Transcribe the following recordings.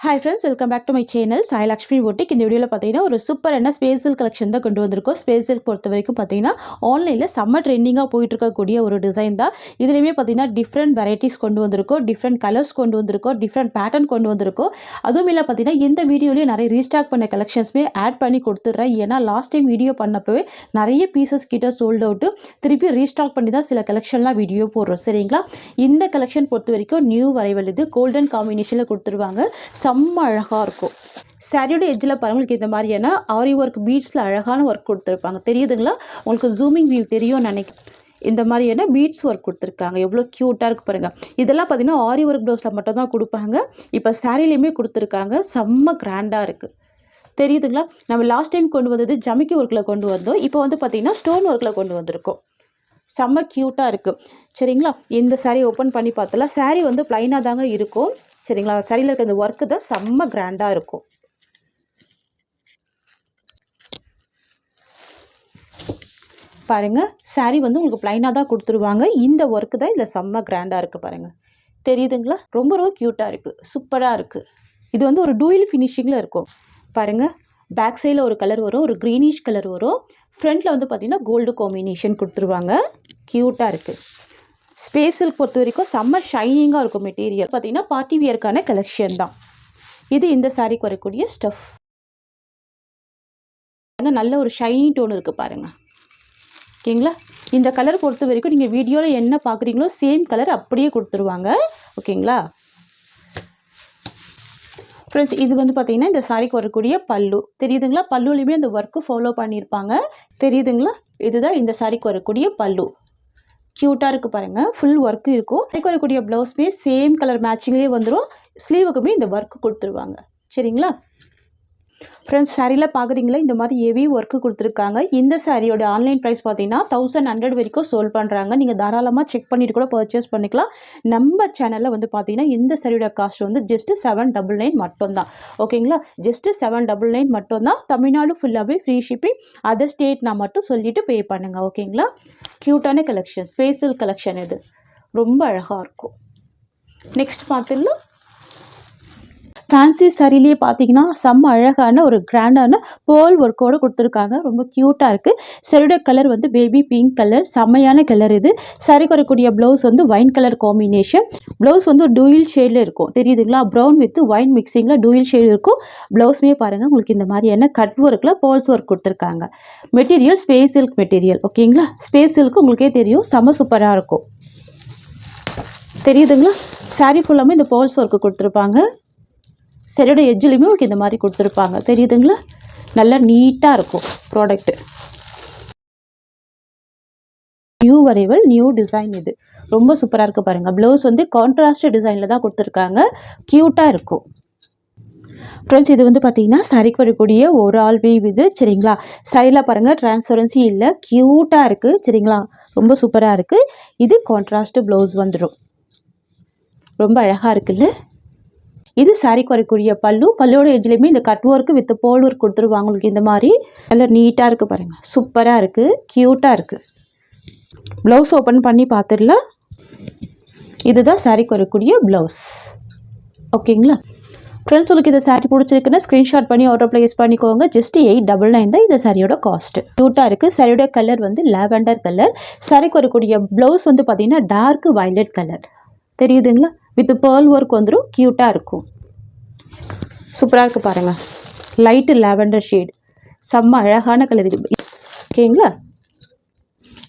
Hi friends, welcome back to my channel Sai Lakshmi Boutique. இந்த வீடியோல பாத்தீங்கன்னா ஒரு சூப்பரான ஸ்பேஸ் சில்க் கலெக்ஷன் தான் கொண்டு வந்திருக்கோம். ஸ்பேஸ் சில்க் பொறுத்த வரைக்கும் பாத்தீங்கன்னா ஆன்லைன்ல செம்ம ட்ரெண்டிங்கா போயிட்டு இருக்கக்கூடிய ஒரு டிசைன் தான். இதுலயுமே பாத்தீங்கன்னா டிஃபரண்ட் வெரைட்டிஸ் கொண்டு வந்திருக்கோம், டிஃபரண்ட் கலர்ஸ் கொண்டு வந்திருக்கோம், டிஃபரண்ட் பேட்டர்ன் கொண்டு வந்திருக்கோம். அதுவும் இல்ல பாத்தீங்கன்னா இந்த வீடியோலயே நிறைய ரீஸ்டாக் பண்ண கலெக்ஷன்ஸ்மே ஆட் பண்ணி கொடுத்துறேன். ஏன்னா லாஸ்ட் டைம் வீடியோ பண்ணப்பவே நிறைய பீசஸ் கிட்ட சோல்ட் அவுட், திருப்பி ரீஸ்டாக் பண்ணி தான் சில கலெக்ஷன்லாம் வீடியோ போடுறோம். சரிங்களா? இந்த கலெக்ஷன் பொறுத்த வரைக்கும் நியூ அரைவல், இது கோல்டன் காம்பினேஷன்ல கொடுத்துருவாங்க. செம்ம அழகாக இருக்கும். சாரியோட எட்ஜில் பாருங்க, உங்களுக்கு இந்த மாதிரியான ஆரி ஒர்க் பீட்ஸில் அழகான ஒர்க் கொடுத்துருப்பாங்க. தெரியுதுங்களா? உங்களுக்கு ஜூமிங் வியூ தெரியும் நினைக்கிறேன். இந்த மாதிரியான பீட்ஸ் ஒர்க் கொடுத்துருக்காங்க. எவ்வளோ க்யூட்டாக இருக்குது பாருங்கள். இதெல்லாம் பார்த்தீங்கன்னா ஆரி ஒர்க் ப்ளவுஸில் மட்டும் தான் கொடுப்பாங்க. இப்போ சாரிலையுமே கொடுத்துருக்காங்க. செம்ம கிராண்டாக இருக்குது. தெரியுதுங்களா? நம்ம லாஸ்ட் டைம் கொண்டு வந்தது ஜமிக்கி ஒர்க்கில் கொண்டு வந்தோம். இப்போ வந்து பார்த்திங்கன்னா ஸ்டோன் ஒர்க்கில் கொண்டு வந்திருக்கோம். செம்ம க்யூட்டாக இருக்குது. சரிங்களா? இந்த சாரீ ஓப்பன் பண்ணி பார்த்தலாம். சாரீ வந்து ப்ளைனாக தாங்க இருக்கும். சரிங்களா? சாரியில் இருக்க இந்த ஒர்க்கு தான் செம்ம கிராண்டாக இருக்கும். பாருங்கள், சாரீ வந்து உங்களுக்கு ப்ளைனாக தான் கொடுத்துருவாங்க. இந்த ஒர்க்கு தான் இதில் செம்ம கிராண்டாக இருக்குது பாருங்கள். தெரியுதுங்களா? ரொம்ப ரொம்ப க்யூட்டாக இருக்குது, சூப்பராக இருக்குது. இது வந்து ஒரு டூயல் ஃபினிஷிங்கில் இருக்கும். பாருங்கள், பேக் சைடில் ஒரு கலர் வரும், ஒரு க்ரீனிஷ் கலர் வரும். ஃப்ரண்ட்டில் வந்து பார்த்திங்கன்னா கோல்டு காம்பினேஷன் கொடுத்துருவாங்க. க்யூட்டாக இருக்குது. ஸ்பேஸ் சில்க் பொறுத்த வரைக்கும் செம்ம ஷைனிங்காக இருக்கும். மெட்டீரியல் பார்த்தீங்கன்னா பார்ட்டி வியருக்கான கலெக்ஷன் தான் இது. இந்த சாரீக்கு வரக்கூடிய ஸ்டஃப் நல்ல ஒரு ஷைனிங் டோன் இருக்குது பாருங்கள். ஓகேங்களா? இந்த கலர் பொறுத்த வரைக்கும் நீங்கள் வீடியோவில் என்ன பார்க்குறீங்களோ சேம் கலர் அப்படியே கொடுத்துருவாங்க. ஓகேங்களா ஃப்ரெண்ட்ஸ்? இது வந்து பார்த்தீங்கன்னா இந்த சாரிக்கு வரக்கூடிய பல்லு. தெரியுதுங்களா? பல்லுலையுமே அந்த ஒர்க்கு ஃபாலோ பண்ணியிருப்பாங்க. தெரியுதுங்களா? இதுதான் இந்த சாரிக்கு வரக்கூடிய பல்லு. க்யூட்டாக இருக்குது பாருங்கள். ஃபுல் ஒர்க்கு இருக்கும். அதுக்கு வரக்கூடிய ப்ளவுஸ்மே சேம் கலர் மேட்சிங்லேயே வந்துடும். ஸ்லீவுக்குமே இந்த ஒர்க்கு கொடுத்துருவாங்க. சரிங்களா ஃப்ரெண்ட்ஸ்? சாரியில் பார்க்குறீங்களா? இந்த மாதிரி ஹெவி ஒர்க்கு கொடுத்துருக்காங்க. இந்த சாரியோட ஆன்லைன் ப்ரைஸ் பார்த்தீங்கன்னா 1100 வரைக்கும் சோல்ட் பண்ணுறாங்க. நீங்கள் தாராளமாக செக் பண்ணிவிட்டு கூட பர்ச்சேஸ் பண்ணிக்கலாம். நம்ம சேனலில் வந்து பார்த்தீங்கன்னா இந்த சாரியோட காஸ்ட் வந்து ஜஸ்ட்டு 799 மட்டும்தான். ஓகேங்களா? ஜஸ்ட்டு 799 மட்டும்தான். தமிழ்நாடு ஃபுல்லாகவே ஃப்ரீ ஷிப்பிங். அதர் ஸ்டேட்னா மட்டும் சொல்லிவிட்டு பே பண்ணுங்கள். ஓகேங்களா? க்யூட்டான கலெக்ஷன், ஸ்பேஸ் சில்க் கலெக்ஷன். இது ரொம்ப அழகாக இருக்கும். நெக்ஸ்ட் பார்த்துடலாம். ஃபேன்சி சாரிலேயே பார்த்தீங்கன்னா செம்ம அழகான ஒரு கிராண்டான போல் ஒர்க்கோடு கொடுத்துருக்காங்க. ரொம்ப க்யூட்டாக இருக்குது. சாரியோட கலர் வந்து பேபி பிங்க் கலர், செம்மையான கலர் இது. சாரிக்கு வரக்கூடிய ப்ளவுஸ் வந்து ஒயின் கலர் காம்பினேஷன். ப்ளவுஸ் வந்து டூயல் ஷேடில் இருக்கும். தெரியுதுங்களா? ப்ரௌன் வித் ஒயின் மிக்சிங்கில் டூயல் ஷேடு இருக்கும். ப்ளவுஸ்மே பாருங்கள், உங்களுக்கு இந்த மாதிரியான கட் ஒர்க்கில் போல்ஸ் ஒர்க் கொடுத்துருக்காங்க. Material space silk material. ஓகேங்களா? ஸ்பேஸ் சில்க் உங்களுக்கே தெரியும், செம்ம சூப்பராக இருக்கும். தெரியுதுங்களா? சாரி ஃபுல்லாமே இந்த போல்ஸ் ஒர்க்கு கொடுத்துருப்பாங்க. சரியோட எட்ஜிலையுமே உங்களுக்கு இந்த மாதிரி கொடுத்துருப்பாங்க. தெரியுதுங்களா? நல்லா நீட்டாக இருக்கும் product. New arrival, new design. இது ரொம்ப சூப்பராக இருக்குது பாருங்கள். ப்ளவுஸ் வந்து கான்ட்ராஸ்ட் டிசைனில் தான் கொடுத்துருக்காங்க. க்யூட்டாக இருக்கும். ஃப்ரெண்ட்ஸ், இது வந்து பார்த்தீங்கன்னா சாரிக்கு வரக்கூடிய ஒரு ஆல் வீவ் இது. சரிங்களா? சாரியில் பாருங்கள், டிரான்ஸ்பரன்சி இல்லை, க்யூட்டாக இருக்குது. சரிங்களா? ரொம்ப சூப்பராக இருக்குது. இது கான்ட்ராஸ்ட் ப்ளவுஸ் வந்துடும். ரொம்ப அழகாக இருக்குல்ல? இது சாரிக்கு வரக்கூடிய பல்லு. பல்லுவோட எட்ஜ்லேயுமே இந்த கட் ஒர்க்கு வித் போல் ஒர்க் கொடுத்துருவாங்க. உங்களுக்கு இந்த மாதிரி நல்லா நீட்டாக இருக்குது பாருங்கள். சூப்பராக இருக்குது, க்யூட்டாக இருக்குது. ப்ளவுஸ் ஓப்பன் பண்ணி பார்த்துடலாம். இதுதான் சாரிக்கு வரக்கூடிய ப்ளவுஸ். ஓகேங்களா ஃப்ரெண்ட்ஸ்? உங்களுக்கு இந்த சாரி பிடிச்சிருக்குன்னா ஸ்க்ரீன்ஷாட் பண்ணி ஆர்டர் ப்ளேஸ் பண்ணிக்கோங்க. ஜஸ்ட் 899 தான் இந்த சாரியோட காஸ்ட். க்யூட்டாக இருக்குது. சாரியோட கலர் வந்து லாவெண்டர் கலர். சாரிக்கு வரக்கூடிய ப்ளவுஸ் வந்து பார்த்தீங்கன்னா டார்க் வயலட் கலர். தெரியுதுங்களா? வித் பேர்ல் ஒர்க் வந்துடும். க்யூட்டாக இருக்கும். சூப்பராக இருக்குது பாருங்கள். லைட்டு லாவெண்டர் ஷேட், செம்ம அழகான கலர் இது. ஓகேங்களா?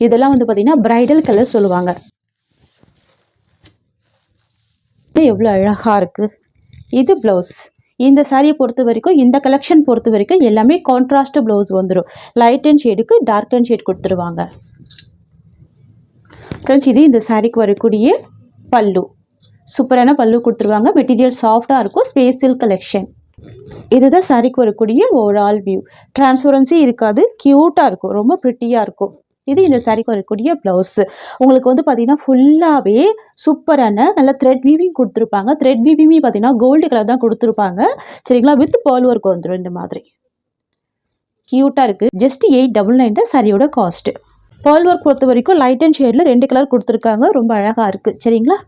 இதெல்லாம் வந்து பார்த்திங்கன்னா பிரைடல் கலர் சொல்லுவாங்க. இது எவ்வளோ அழகாக இருக்குது. இது ப்ளவுஸ். இந்த சாரியை பொறுத்த வரைக்கும், இந்த கலெக்ஷன் பொறுத்த வரைக்கும் எல்லாமே கான்ட்ராஸ்ட் ப்ளவுஸ் வந்துடும். லைட் அண்ட் ஷேடுக்கு டார்க் அண்ட் ஷேட் கொடுத்துருவாங்க. ஃப்ரெண்ட்ஸ், இது இந்த சாரிக்கு வரக்கூடிய பல்லு. சூப்பரான பல்லு கொடுத்துருவாங்க. மெட்டீரியல் சாஃப்டாக இருக்கும். Space silk collection. இதுதான் சாரிக்கு வரக்கூடிய ஓவரால் வியூ. டிரான்ஸ்பரன்சி இருக்காது, க்யூட்டாக இருக்கும், ரொம்ப ப்ரிட்டியாக இருக்கும். இது இந்த சாரிக்கு வரக்கூடிய ப்ளவுஸு. உங்களுக்கு வந்து பார்த்திங்கன்னா ஃபுல்லாகவே சூப்பரான நல்ல த்ரெட் வீவிங் கொடுத்துருப்பாங்க. த்ரெட் வீவிங் பார்த்திங்கன்னா கோல்டு கலர் தான் கொடுத்துருப்பாங்க. சரிங்களா? வித் பேர்ல் ஒர்க் வந்துடும். இந்த மாதிரி க்யூட்டாக இருக்குது. ஜஸ்ட் 899 தான் சாரியோட காஸ்ட்டு. பேர்ல் ஒர்க் பொறுத்த வரைக்கும் லைட் அண்ட் ஷேடில் 2 கலர் கொடுத்துருக்காங்க. ரொம்ப அழகாக இருக்குது. சரிங்களா?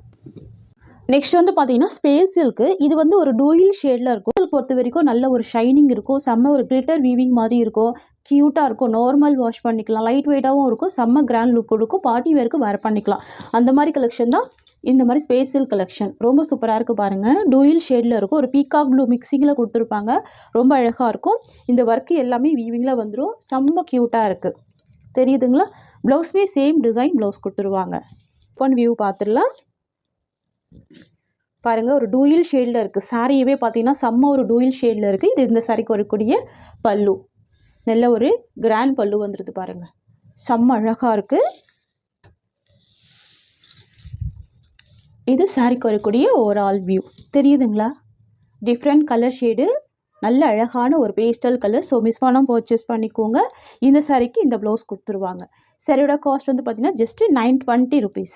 நெக்ஸ்ட் வந்து பார்த்தீங்கன்னா ஸ்பேஸ் சில்க்கு. இது வந்து ஒரு டூயல் ஷேடில் இருக்கும். சில்க் பொறுத்த வரைக்கும் நல்ல ஒரு ஷைனிங் இருக்கும், செம்ம ஒரு கிளிட்டர் வீவிங் மாதிரி இருக்கும், க்யூட்டாக இருக்கும். நார்மல் வாஷ் பண்ணிக்கலாம், லைட் வெயிட்டாகவும் இருக்கும், செம்ம கிராண்ட் லுக் கொடுக்கும், பார்ட்டி வேருக்கு வேர் பண்ணிக்கலாம். அந்த மாதிரி கலெக்ஷன் தான் இந்த மாதிரி ஸ்பேஸ் சில்க் கலெக்ஷன். ரொம்ப சூப்பராக இருக்குது பாருங்கள். டூயல் ஷேடில் இருக்கும், ஒரு பீகாக் ப்ளூ மிக்சிங்கில் கொடுத்துருப்பாங்க, ரொம்ப அழகாக இருக்கும். இந்த ஒர்க்கு எல்லாமே வீவிங்கில் வந்துடும், செம்ம க்யூட்டாக இருக்குது. தெரியுதுங்களா? ப்ளவுஸுமே சேம் டிசைன் ப்ளவுஸ் கொடுத்துருவாங்க. ஒன் வியூ பார்த்துடலாம் பாருங்கள். ஒரு டூயல் ஷேடில் இருக்குது. சாரியவே பார்த்தீங்கன்னா செம்ம ஒரு டூயல் ஷேடில் இருக்குது. இது இந்த சாரிக்கு வரக்கூடிய பல்லு, நல்ல ஒரு கிராண்ட் பல்லு வந்துடுது பாருங்கள், செம்ம அழகாக இருக்குது. இது சாரிக்கு வரக்கூடிய ஓவரால் வியூ. தெரியுதுங்களா? டிஃப்ரெண்ட் கலர் ஷேடு, நல்ல அழகான ஒரு பேஸ்டல் கலர். ஸோ மிஸ் பண்ணாமல் பர்ச்சேஸ் பண்ணிக்கோங்க. இந்த சாரிக்கு இந்த ப்ளவுஸ் கொடுத்துருவாங்க. சாரியோட காஸ்ட் வந்து பார்த்தீங்கன்னா ஜஸ்ட்டு 920 rupees.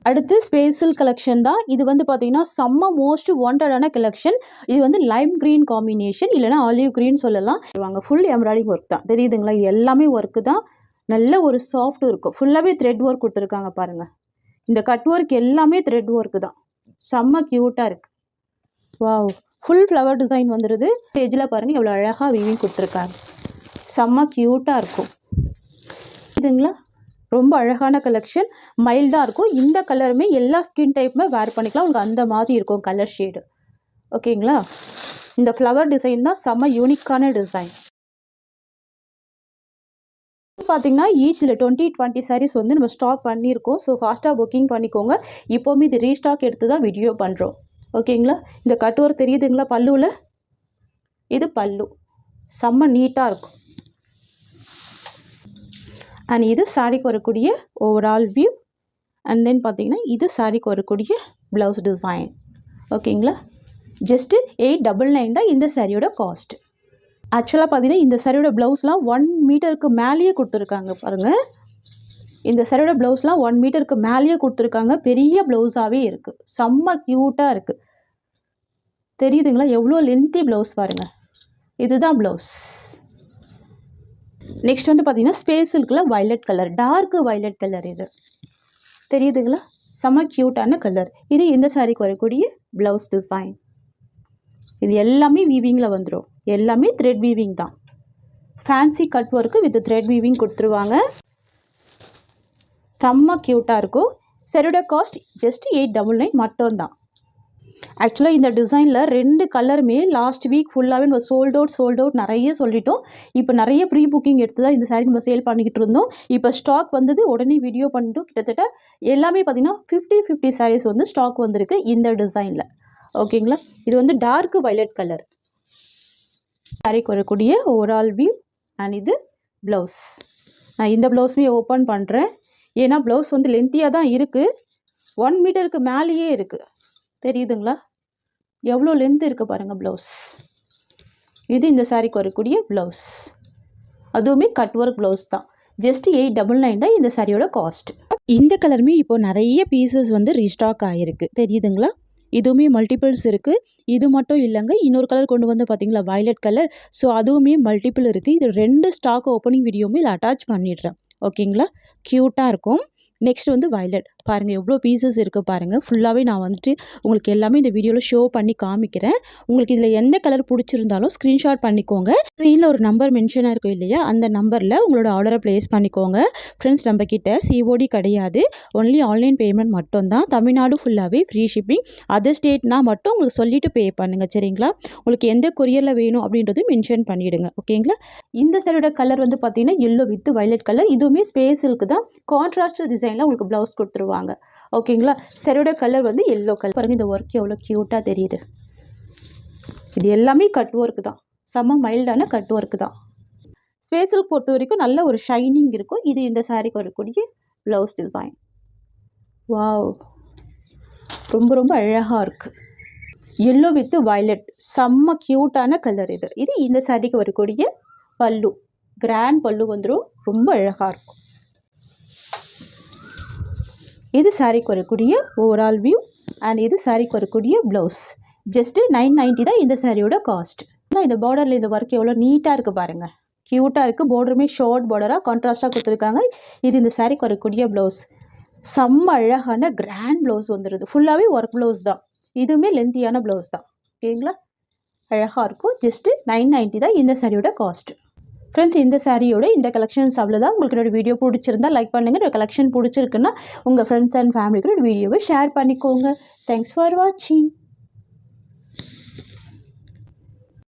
அடுத்து ஸ்பேஸ் சில்க் கலெக்ஷன் தான். இது வந்து பார்த்தீங்கன்னா செம்ம மோஸ்ட் வாண்டடான கலெக்ஷன். இது வந்து லைம் க்ரீன் காம்பினேஷன், இல்லைனா ஆலிவ் க்ரீன் சொல்லலாம். வாங்க, ஃபுல் எம்ப்ராய்டிங் ஒர்க் தான். தெரியுதுங்களா? எல்லாமே ஒர்க்கு தான், நல்ல ஒரு சாஃப்ட் இருக்கும். ஃபுல்லாகவே த்ரெட் ஒர்க் கொடுத்துருக்காங்க பாருங்கள். இந்த கட் ஒர்க் எல்லாமே த்ரெட் ஒர்க்கு தான், செம்ம க்யூட்டாக இருக்குது. வாவ், ஃபுல் ஃப்ளவர் டிசைன் வந்துடுது. ஸ்டேஜில் பாருங்கள் எவ்வளோ அழகாக வீவிங் கொடுத்துருக்காங்க, செம்ம க்யூட்டாக இருக்கும். இதுங்களா? ரொம்ப அழகான கலெக்ஷன், மைல்டாக இருக்கும். இந்த கலருமே எல்லா ஸ்கின் டைப்புமே வேர் பண்ணிக்கலாம், உங்களுக்கு அந்த மாதிரி இருக்கும் கலர் ஷேடு. ஓகேங்களா? இந்த ஃப்ளவர் டிசைன் தான் செம்ம யூனிக்கான டிசைன். பார்த்தீங்கன்னா ஈச்சில் 20 சாரீஸ் வந்து நம்ம ஸ்டாக் பண்ணியிருக்கோம். ஸோ ஃபாஸ்ட்டாக புக்கிங் பண்ணிக்கோங்க. இப்போவுமே இது ரீஸ்டாக் எடுத்து தான் வீடியோ பண்ணுறோம். ஓகேங்களா? இந்த கட் ஒர்க் தெரியுதுங்களா? பல்லுவில் இது பல்லு, செம்ம நீட்டாக இருக்கும். அண்ட் இது சாரிக்கு வரக்கூடிய ஓவரால் வியூ. அண்ட் தென் பார்த்தீங்கன்னா இது சாரிக்கு வரக்கூடிய ப்ளவுஸ் டிசைன். ஓகேங்களா? ஜஸ்ட்டு 899 தான் இந்த சாரியோட காஸ்ட். ஆக்சுவலாக பார்த்தீங்கன்னா இந்த சாரியோட ப்ளவுஸ்லாம் 1 மீட்டருக்கு மேலேயே கொடுத்துருக்காங்க பாருங்கள். இந்த சாரியோட ப்ளவுஸ்லாம் 1 மீட்டருக்கு மேலேயே கொடுத்துருக்காங்க, பெரிய ப்ளவுஸாகவே இருக்குது, செம்ம க்யூட்டாக இருக்குது. தெரியுதுங்களா? எவ்வளோ லென்த்தி ப்ளவுஸ் பாருங்கள். இதுதான் ப்ளவுஸ். நெக்ஸ்ட் வந்து பார்த்தீங்கன்னா ஸ்பேஸ் சில்கில் violet colour, dark violet colour. இது தெரியுதுங்களா? செம்ம க்யூட்டான கலர். இது இந்த சாரிக்கு வரக்கூடிய ப்ளவுஸ் டிசைன். இது எல்லாமே வீவிங்கில் வந்துடும், எல்லாமே த்ரெட் வீவிங் தான். Fancy cut work with thread weaving கொடுத்துருவாங்க, செம்ம க்யூட்டாக இருக்கும். சரியோட காஸ்ட் ஜஸ்ட் 899 மட்டும்தான். ஆக்சுவலாக இந்த டிசைனில் 2 கலருமே லாஸ்ட் வீக் ஃபுல்லாகவே நம்ம சோல்ட் அவுட் நிறைய சொல்லிட்டோம். இப்போ நிறைய ப்ரீ புக்கிங் எடுத்து தான் இந்த சாரீ நம்ம சேல் பண்ணிக்கிட்டு இருந்தோம். இப்போ ஸ்டாக் வந்தது, உடனே வீடியோ பண்ணிட்டோம். கிட்டத்தட்ட எல்லாமே பார்த்திங்கன்னா 50 சாரீஸ் வந்து ஸ்டாக் வந்திருக்கு இந்த டிசைனில். ஓகேங்களா? இது வந்து டார்க் வயலட் கலர். சாரீக்கு வரக்கூடிய ஓவரால் வியூ. அண்ட் இது ப்ளவுஸ். நான் இந்த ப்ளவுஸுமே ஓப்பன் பண்ணுறேன், ஏன்னா ப்ளவுஸ் வந்து லென்த்தியாக தான் இருக்குது, 1 மீட்டருக்கு மேலேயே இருக்குது. தெரியுதுங்களா? எவ்வளோ லென்த் இருக்குது பாருங்கள் ப்ளவுஸ். இது இந்த சாரிக்கு வரக்கூடிய ப்ளவுஸ், அதுவுமே கட் ஒர்க் ப்ளவுஸ் தான். ஜஸ்ட் 899 தான் இந்த சாரியோட காஸ்ட். இந்த கலருமே இப்போ நிறைய பீசஸ் வந்து ரீஸ்டாக் ஆகிருக்கு. தெரியுதுங்களா? இதுவுமே மல்டிபிள்ஸ் இருக்குது. இது மட்டும் இல்லைங்க, இன்னொரு கலர் கொண்டு வந்து பார்த்தீங்களா, வயலட் கலர். ஸோ அதுவுமே மல்டிபிள் இருக்குது. இது 2 ஸ்டாக் ஓப்பனிங் வீடியோவுமே இதில் அட்டாச் பண்ணிடுறேன். ஓகேங்களா? க்யூட்டாக இருக்கும். நெக்ஸ்ட் வந்து வயலட் பாருங்கள், எவ்வளோ பீசஸ் இருக்குது பாருங்கள். ஃபுல்லாகவே நான் வந்துட்டு உங்களுக்கு எல்லாமே இந்த வீடியோவில் ஷோ பண்ணி காமிக்கிறேன். உங்களுக்கு இதில் எந்த கலர் பிடிச்சிருந்தாலும் ஸ்க்ரீன்ஷாட் பண்ணிக்கோங்க. ஸ்க்ரீனில் ஒரு நம்பர் மென்ஷனாக இருக்கும் இல்லையா, அந்த நம்பரில் உங்களோட ஆர்டரை ப்ளேஸ் பண்ணிக்கோங்க. ஃப்ரெண்ட்ஸ், நம்ம கிட்ட சிஓடி கிடையாது, ஒன்லி ஆன்லைன் பேமெண்ட் மட்டும்தான். தமிழ்நாடு ஃபுல்லாகவே ஃப்ரீ ஷிப்பிங். அதர் ஸ்டேட்னா மட்டும் உங்களுக்கு சொல்லிவிட்டு பே பண்ணுங்கள். சரிங்களா? உங்களுக்கு எந்த கொரியரில் வேணும் அப்படின்றதும் மென்ஷன் பண்ணிவிடுங்க. ஓகேங்களா? இந்த சாரியோட கலர் வந்து பார்த்தீங்கன்னா எல்லோ வித் வயலட் கலர். இதுவுமே ஸ்பேஸ் சில்க் தான், கான்ட்ராஸ்ட் டிசைனில் உங்களுக்கு ப்ளவுஸ் கொடுத்துருவாங்க. ஓகேங்களா? சாரியோட கலர் வந்து எல்லோ கலர். பாருங்கள், இந்த ஒர்க் எவ்வளோ க்யூட்டாக தெரியுது. இது எல்லாமே கட் ஒர்க் தான், செம்ம மைல்டான கட் ஒர்க் தான். ஸ்பேஸ் சில்க் பொறுத்த வரைக்கும் நல்ல ஒரு ஷைனிங் இருக்கும். இது இந்த சாரிக்கு வரக்கூடிய ப்ளவுஸ் டிசைன். வாவ், ரொம்ப ரொம்ப அழகாக இருக்குது. எல்லோ வித் வயலட், செம்ம க்யூட்டான கலர். இது இந்த சாரிக்கு வரக்கூடிய பல்லு, கிராண்ட் பல்லு வந்துடும், ரொம்ப அழகாக இருக்கும். இது சாரிக்கு வரக்கூடிய ஓவரால் வியூ. அண்ட் இது சாரிக்கு வரக்கூடிய ப்ளவுஸ். ஜஸ்ட்டு 990 தான் இந்த சாரியோட காஸ்ட். ஆனால் இந்த பார்டரில் இந்த ஒர்க் எவ்வளோ நீட்டாக இருக்குது பாருங்கள், க்யூட்டாக இருக்குது. பார்டருமே ஷார்ட் பார்டராக கான்ட்ராஸ்ட்டாக கொடுத்துருக்காங்க. இது இந்த சாரிக்கு வரக்கூடிய ப்ளவுஸ். செம்ம அழகான கிராண்ட் ப்ளவுஸ் வந்துடுது. ஃபுல்லாகவே ஒர்க் ப்ளவுஸ் தான். இதுவுமே லென்த்தியான ப்ளவுஸ் தான். ஓகேங்களா? அழகாக இருக்கும். ஜஸ்ட்டு 990 தான் இந்த சாரியோட காஸ்ட்டு. ஃப்ரெண்ட்ஸ், இந்த சாரியோட இந்த கலெக்ஷன்ஸ் அவ்வளோதான். உங்களுக்கு என்னோட வீடியோ பிடிச்சிருந்தா லைக் பண்ணுங்கள். என்னோட கலெக்ஷன் பிடிச்சிருக்குன்னா உங்கள் ஃப்ரெண்ட்ஸ் அண்ட் ஃபேமிலிக்கு வீடியோவை ஷேர் பண்ணிக்கோங்க. தேங்க்ஸ் ஃபார் வாட்சிங்.